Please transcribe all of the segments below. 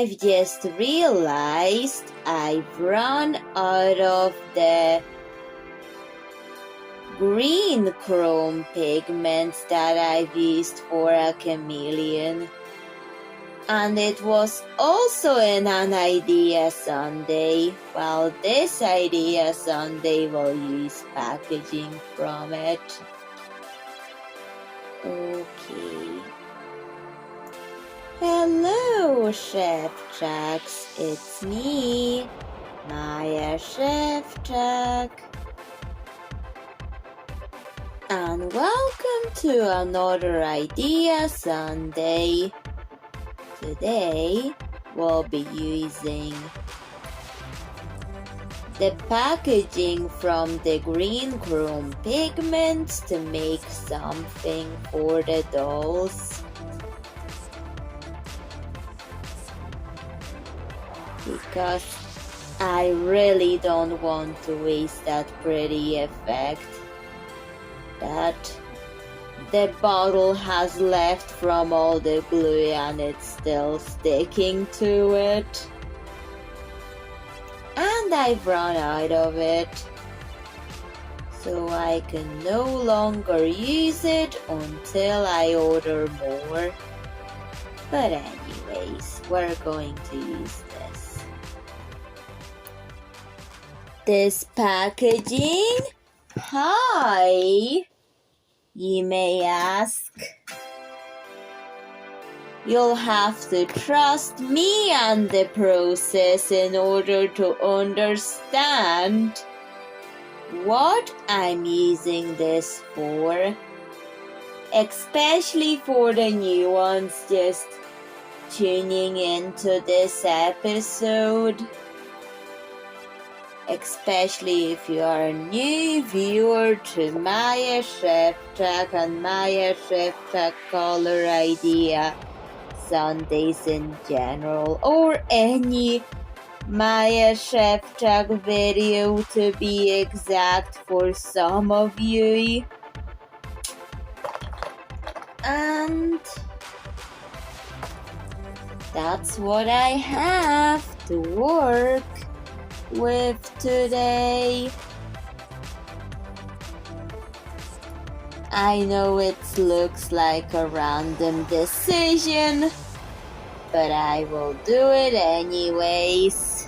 I've just realized I've run out of the green chrome pigments that I've used for a chameleon. And it was also in an idea Sunday. Well, this idea Sunday will use packaging from it. Okay. Hello, Szewczaks. It's me, Maja Szewczak. And welcome to another Idea Sunday. Today, we'll be using the packaging from the green chrome pigments to make something for the dolls. Because I really don't want to waste that pretty effect that the bottle has left from all the glue and it's still sticking to it. And I've run out of it, so I can no longer use it until I order more. But anyways, we're going to use this. This packaging? Hi, you may ask. You'll have to trust me and the process in order to understand what I'm using this for, especially for the new ones just tuning into this episode. Especially if you are a new viewer to Maja Szewczak and Maja Szewczak Color Idea Sundays in general, or any Maja Szewczak video to be exact for some of you. And that's what I have to work with today. I know it looks like a random decision, but I will do it anyways.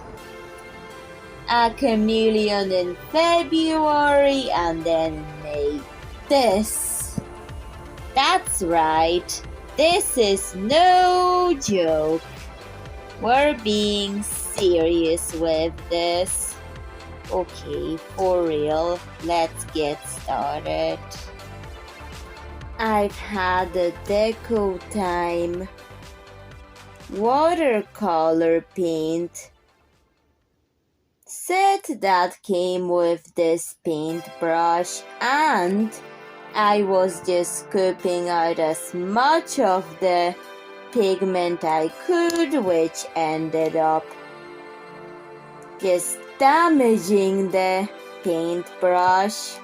A chameleon in February and then in May. This. That's right. This is no joke. We're being serious with this. Okay, for real, let's get started. I've had a deco time. Watercolor paint set that came with this paintbrush, and I was just scooping out as much of the pigment I could, which ended up just damaging the paintbrush,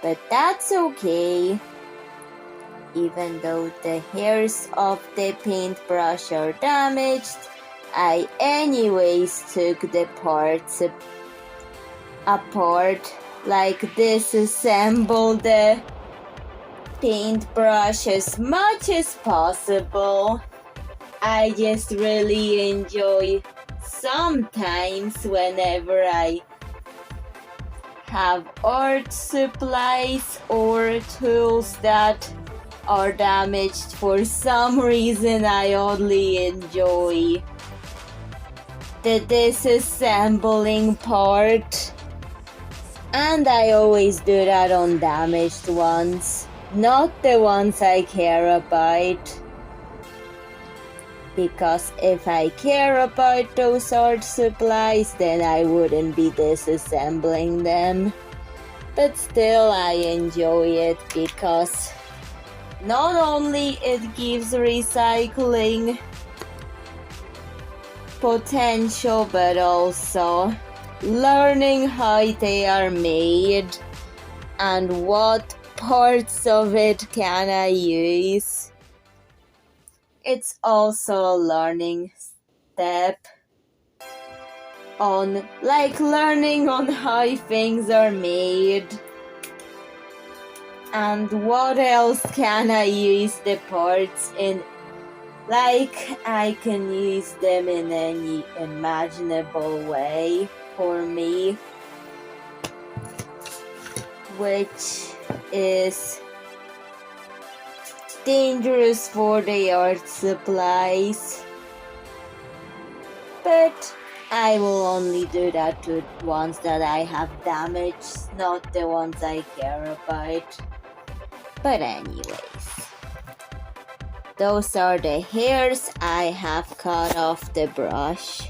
but that's okay. Even though the hairs of the paintbrush are damaged, I anyways took the parts apart, like disassembled the paintbrush as much as possible. I just really enjoy sometimes whenever I have art supplies or tools that are damaged for some reason, I oddly enjoy the disassembling part. And I always do that on damaged ones, not the ones I care about. Because if I care about those art supplies, then I wouldn't be disassembling them. But still, I enjoy it because not only it gives recycling potential, but also learning how they are made and what parts of it can I use. It's also a learning step on like learning on how things are made. And what else can I use the parts in? Like, I can use them in any imaginable way for me, which is dangerous for the art supplies. But I will only do that to ones that I have damaged, not the ones I care about. But anyways, those are the hairs I have cut off the brush.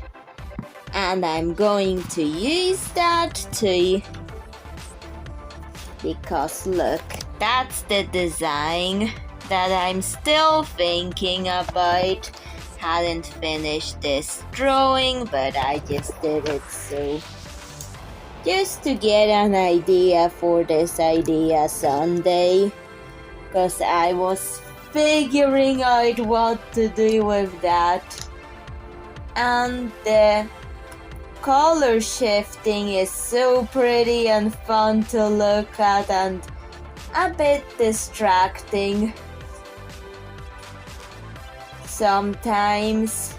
And I'm going to use that to, because look, that's the design that I'm still thinking about. Hadn't finished this drawing, but I just did it so just to get an idea for this idea Sunday, because I was figuring out what to do with that, and the color shifting is so pretty and fun to look at and a bit distracting sometimes.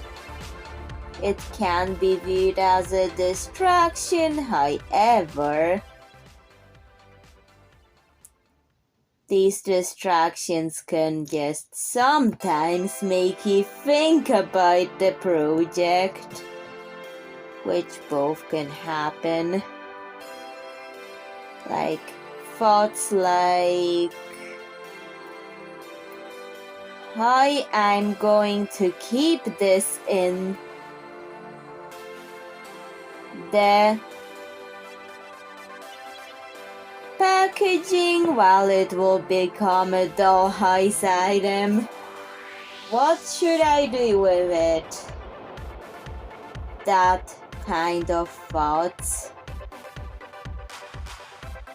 It can be viewed as a distraction, however, these distractions can just sometimes make you think about the project, which both can happen. Like thoughts like how I'm going to keep this in the packaging while it will become a dollhouse item. What should I do with it? That kind of thoughts,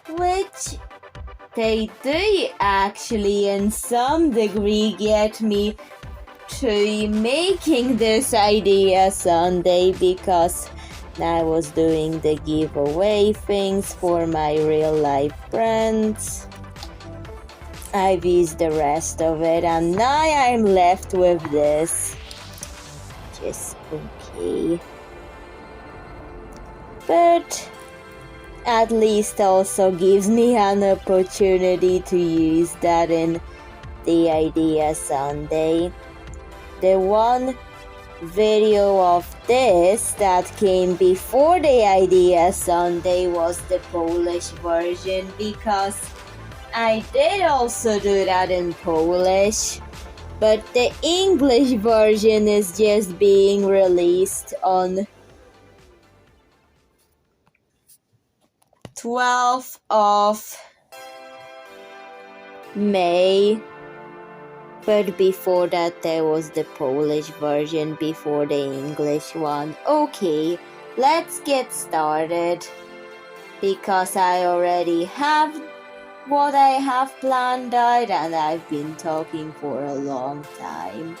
which they do actually in some degree get me to making this idea Sunday, because I was doing the giveaway things for my real life friends. I've used the rest of it and now I'm left with this. Just okay. But at least also gives me an opportunity to use that in the idea Sunday. The one video of this that came before the idea Sunday was the Polish version, because I did also do that in Polish, but the English version is just being released on 12th of May. But before that there was the Polish version before the English one. Okay, let's get started, because I already have what I have planned out and I've been talking for a long time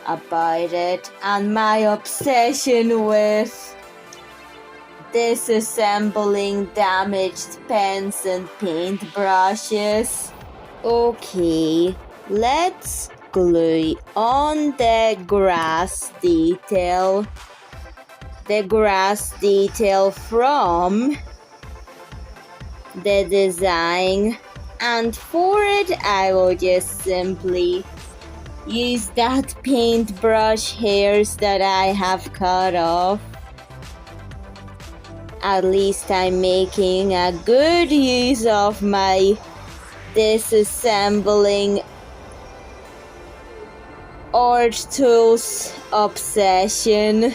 about it, and my obsession with disassembling damaged pens and paintbrushes. Okay, let's glue on the grass detail. The grass detail from the design, and for it I will just simply use that paintbrush hairs that I have cut off. At least I'm making a good use of my disassembling art tools obsession.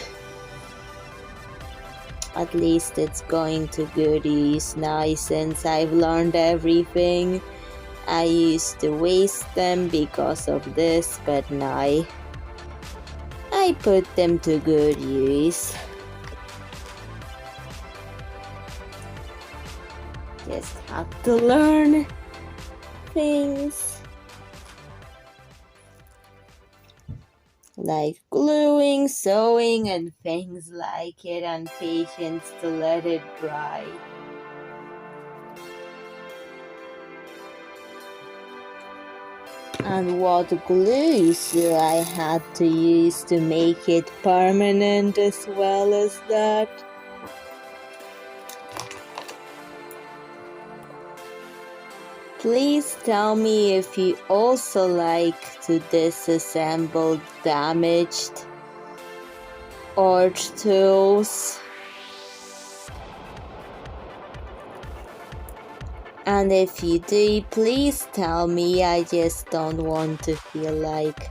At least it's going to good use now, since I've learned everything. I used to waste them because of this, but now I put them to good use. Just have to learn things. like gluing, sewing, and things like it, and patience to let it dry. And what glues I had to use to make it permanent as well as that. Please tell me if you also like to disassemble damaged art tools. And if you do, please tell me. I just don't want to feel like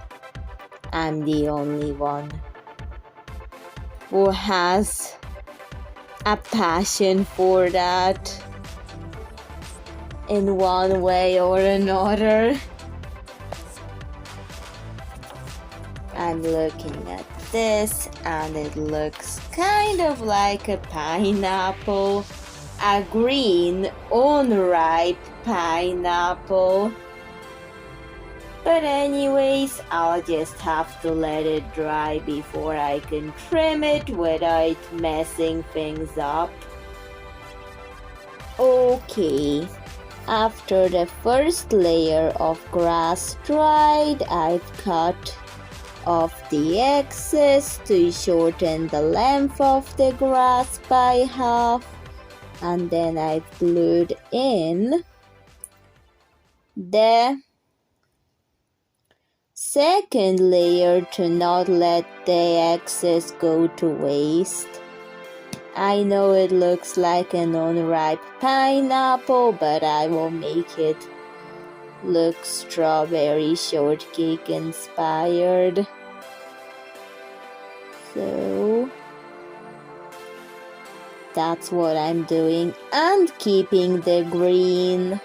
I'm the only one who has a passion for that in one way or another. I'm looking at this and it looks kind of like a pineapple, a green, unripe pineapple. But anyways, I'll just have to let it dry before I can trim it without messing things up. Okay. After the first layer of grass dried, I've cut off the excess to shorten the length of the grass by half, and then I've glued in the second layer to not let the excess go to waste. I know it looks like an unripe pineapple, but I will make it look strawberry shortcake inspired. So that's what I'm doing, and keeping the green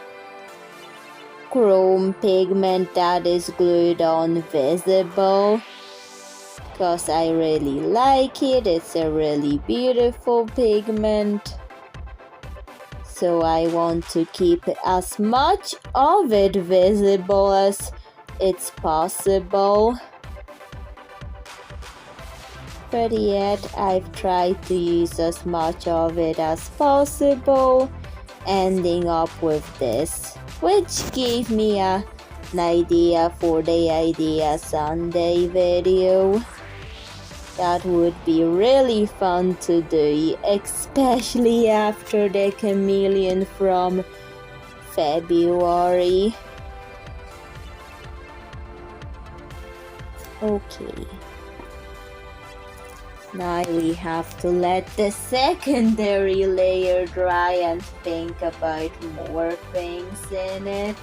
chrome pigment that is glued on visible, because I really like it. It's a really beautiful pigment, so I want to keep as much of it visible as it's possible. But yet I've tried to use as much of it as possible, ending up with this, which gave me an idea for the Idea Sunday video. That would be really fun to do, especially after the chameleon from February. Okay. Now we have to let the secondary layer dry and think about more things in it.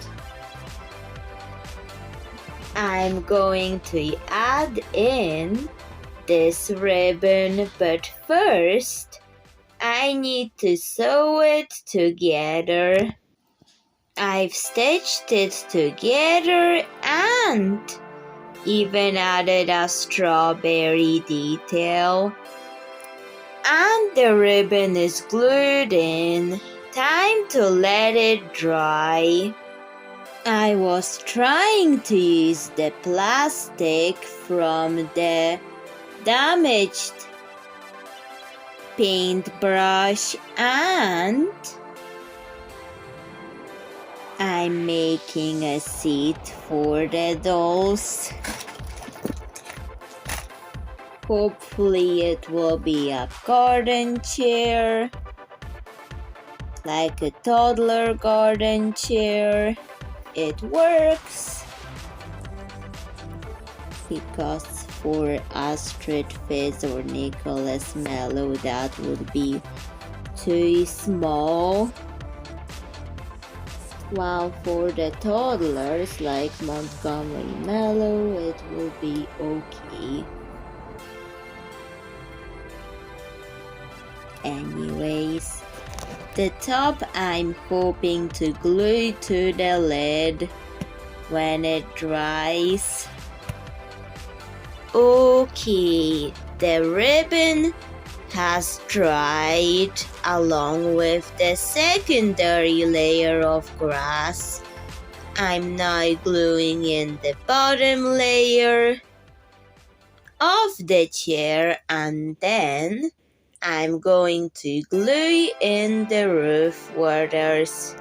I'm going to add in this ribbon, but first I need to sew it together. I've stitched it together and even added a strawberry detail, and the ribbon is glued in. Time to let it dry. I was trying to use the plastic from the damaged paintbrush, and I'm making a seat for the dolls. Hopefully it will be a garden chair, like a toddler garden chair. It works, because for Astrid Fizz or Nicholas Mello that would be too small, while for the toddlers like Montgomery Mello it will be okay. Anyways, the top I'm hoping to glue to the lid when it dries. Okay, the ribbon has dried along with the secondary layer of grass. I'm now gluing in the bottom layer. of the chair, and then I'm going to glue in the roof where there's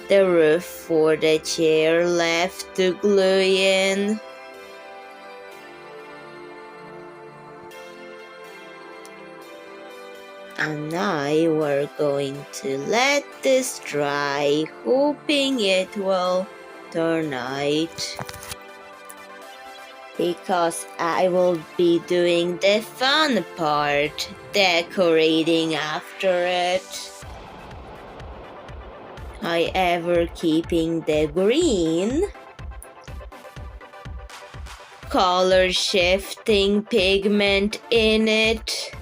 the roof for the chair left to glue in. And now we're going to let this dry, hoping it will turn out. Because I will be doing the fun part, decorating after it. However, keeping the green color shifting pigment in it.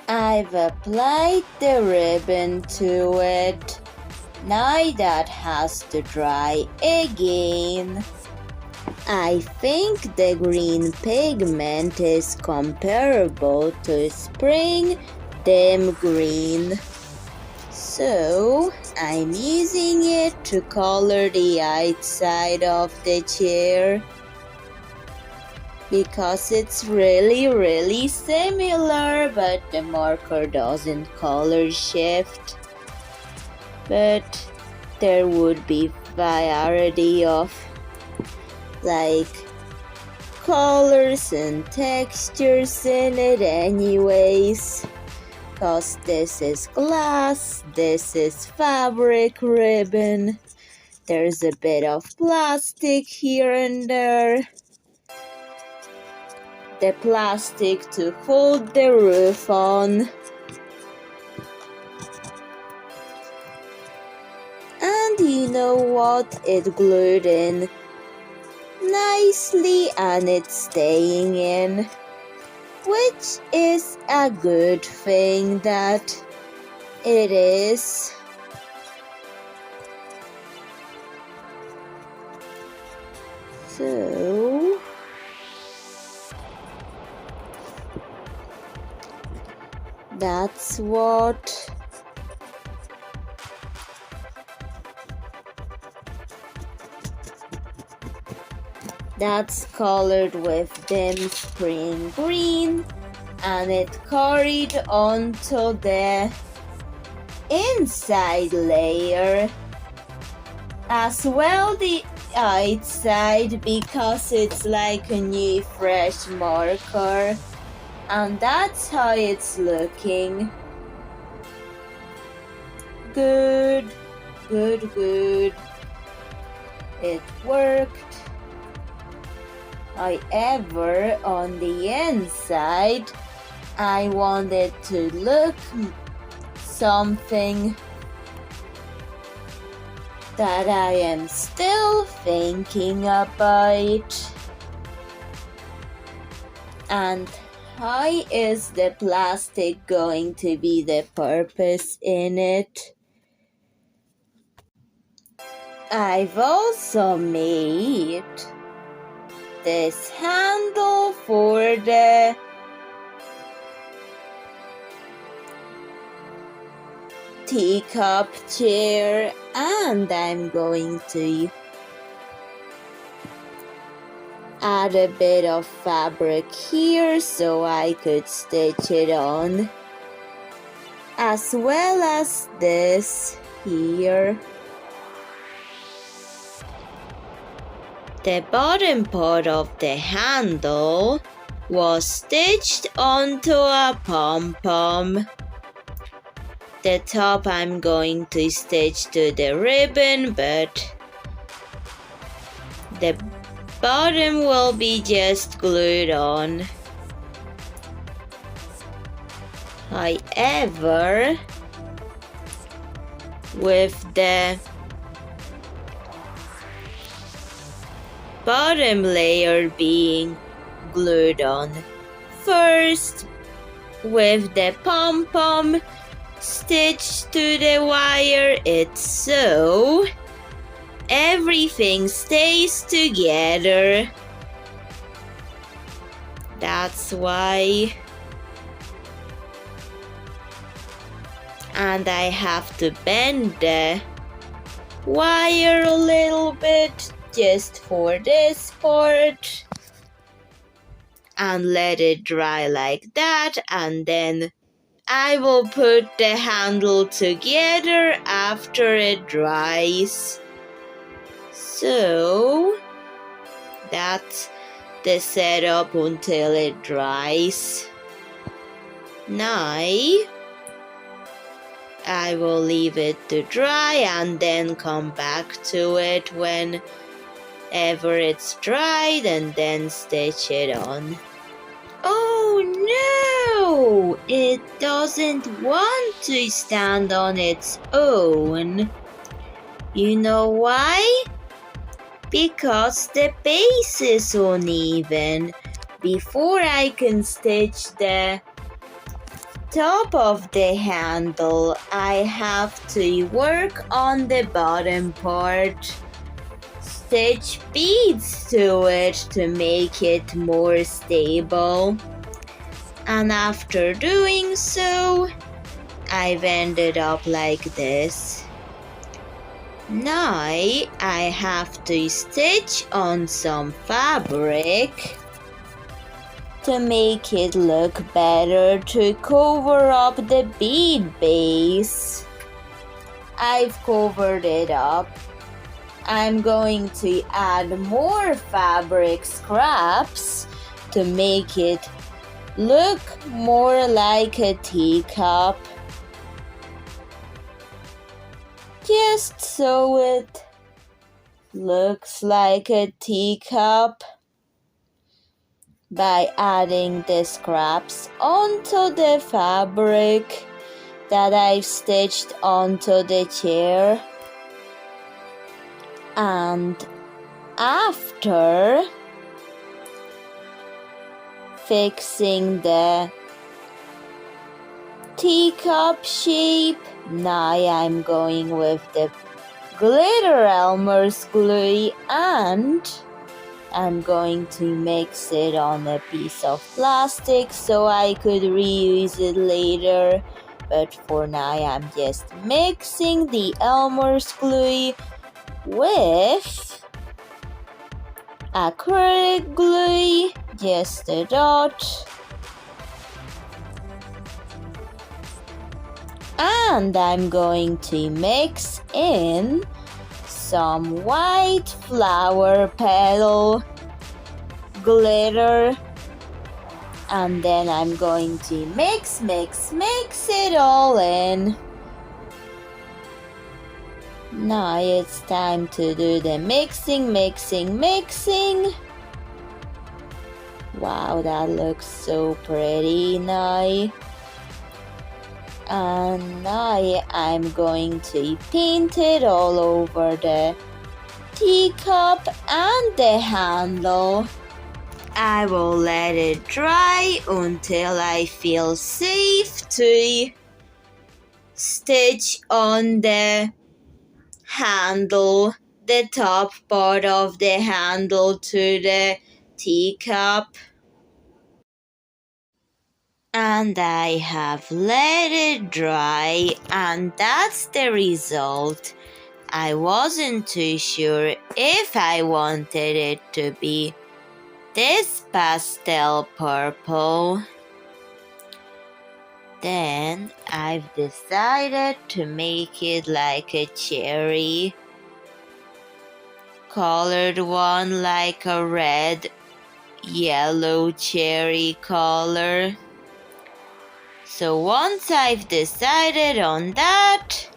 I've applied the ribbon to it. Now that has to dry again. I think the green pigment is comparable to spring dim green. So I'm using it to color the outside of the chair. Because it's really similar, but the marker doesn't color shift. But there would be variety of like colors and textures in it anyways. Cause this is glass, this is fabric ribbon. There's a bit of plastic here and there. The plastic to hold the roof on. And you know what? It glued in nicely and it's staying in. Which is a good thing that it is. So that's what that's colored with dim spring green, and it carried onto the inside layer as well the outside, because it's like a new fresh marker. And that's how it's looking. Good. It worked. However, on the inside, I wanted to look something that I am still thinking about. And how is the plastic going to be the purpose in it? I've also made this handle for the teacup chair, and I'm going to add a bit of fabric here so I could stitch it on, as well as this here. The bottom part of the handle was stitched onto a pom-pom. The top I'm going to stitch to the ribbon, but the bottom will be just glued on. However, with the bottom layer being glued on first, with the pom-pom stitched to the wire, it's so everything stays together. That's why. And I have to bend the wire a little bit just for this part. and let it dry like that, and then I will put the handle together after it dries. So that's the setup until it dries. Now I will leave it to dry and then come back to it whenever it's dried and then stitch it on. Oh no! It doesn't want to stand on its own. You know why? Because the base is uneven. Before I can stitch the top of the handle, I have to work on the bottom part. Stitch beads to it to make it more stable. And after doing so, I've ended up like this. Now I have to stitch on some fabric to make it look better, to cover up the bead base. I've covered it up. I'm going to add more fabric scraps to make it look more like a teacup. Just so it looks like a teacup by adding the scraps onto the fabric that I've stitched onto the chair. And after fixing the teacup shape, now I'm going with the glitter Elmer's glue and I'm going to mix it on a piece of plastic so I could reuse it later. But for now I'm just mixing the Elmer's glue with acrylic glue, just a dot. And I'm going to mix in some white flower petal glitter. And then I'm going to mix it all in. Now it's time to do the mixing. Wow, that looks so pretty now. And now I'm going to paint it all over the teacup and the handle. I will let it dry until I feel safe to stitch on the handle, the top part of the handle to the teacup. And I have let it dry, and that's the result. I wasn't too sure if I wanted it to be this pastel purple. Then I've decided to make it like a cherry colored one, like a red yellow cherry color. So once I've decided on that,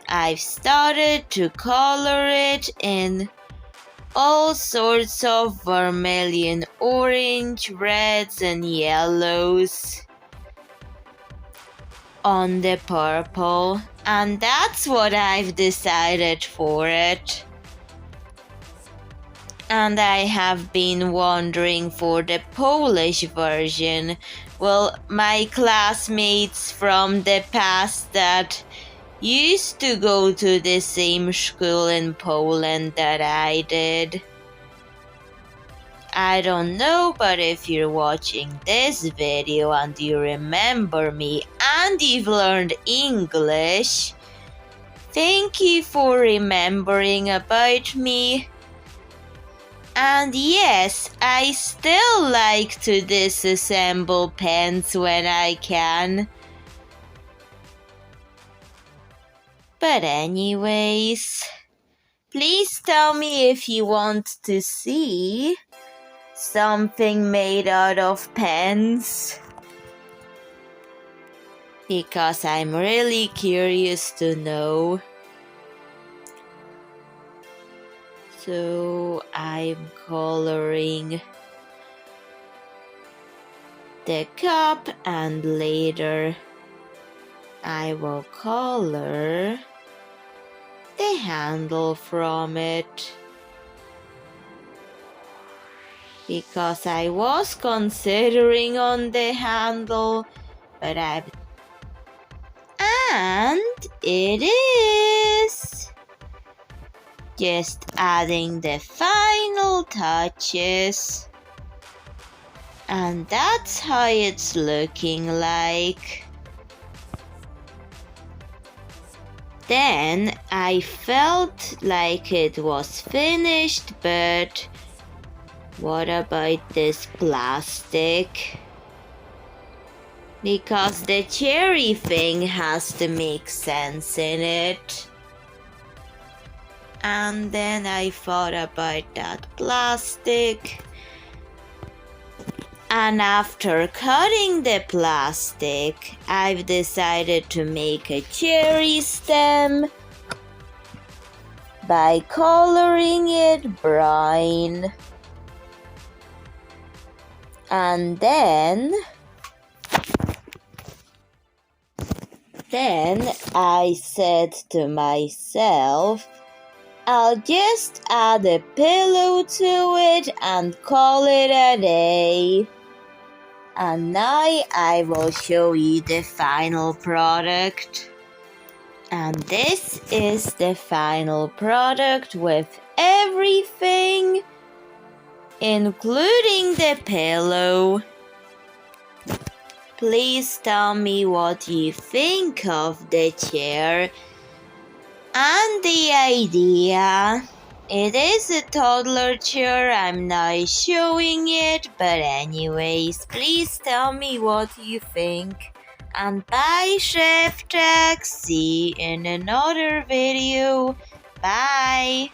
I've started to color it in all sorts of vermilion, orange, reds and yellows on the purple, and that's what I've decided for it. And I have been wondering for the Polish version. Well, my classmates from the past that used to go to the same school in Poland that I did. I don't know, but if you're watching this video and you remember me and you've learned English, thank you for remembering about me. And yes, I still like to disassemble pens when I can. But anyways, please tell me if you want to see something made out of pens. Because I'm really curious to know. So I'm coloring the cup and later I will color the handle from it. Because I was considering on the handle, but and it is! Just adding the final touches. And that's how it's looking like. Then I felt like it was finished, but what about this plastic? Because the cherry thing has to make sense in it. And then I thought about that plastic. And after cutting the plastic, I've decided to make a cherry stem by coloring it brown. And then I said to myself, I'll just add a pillow to it and call it a day. And now I will show you the final product. And this is the final product with everything, including the pillow. Please tell me what you think of the chair and the idea. It is a toddler chair, I'm not showing it, but anyways, please tell me what you think. And bye, Szewczak. See you in another video. Bye.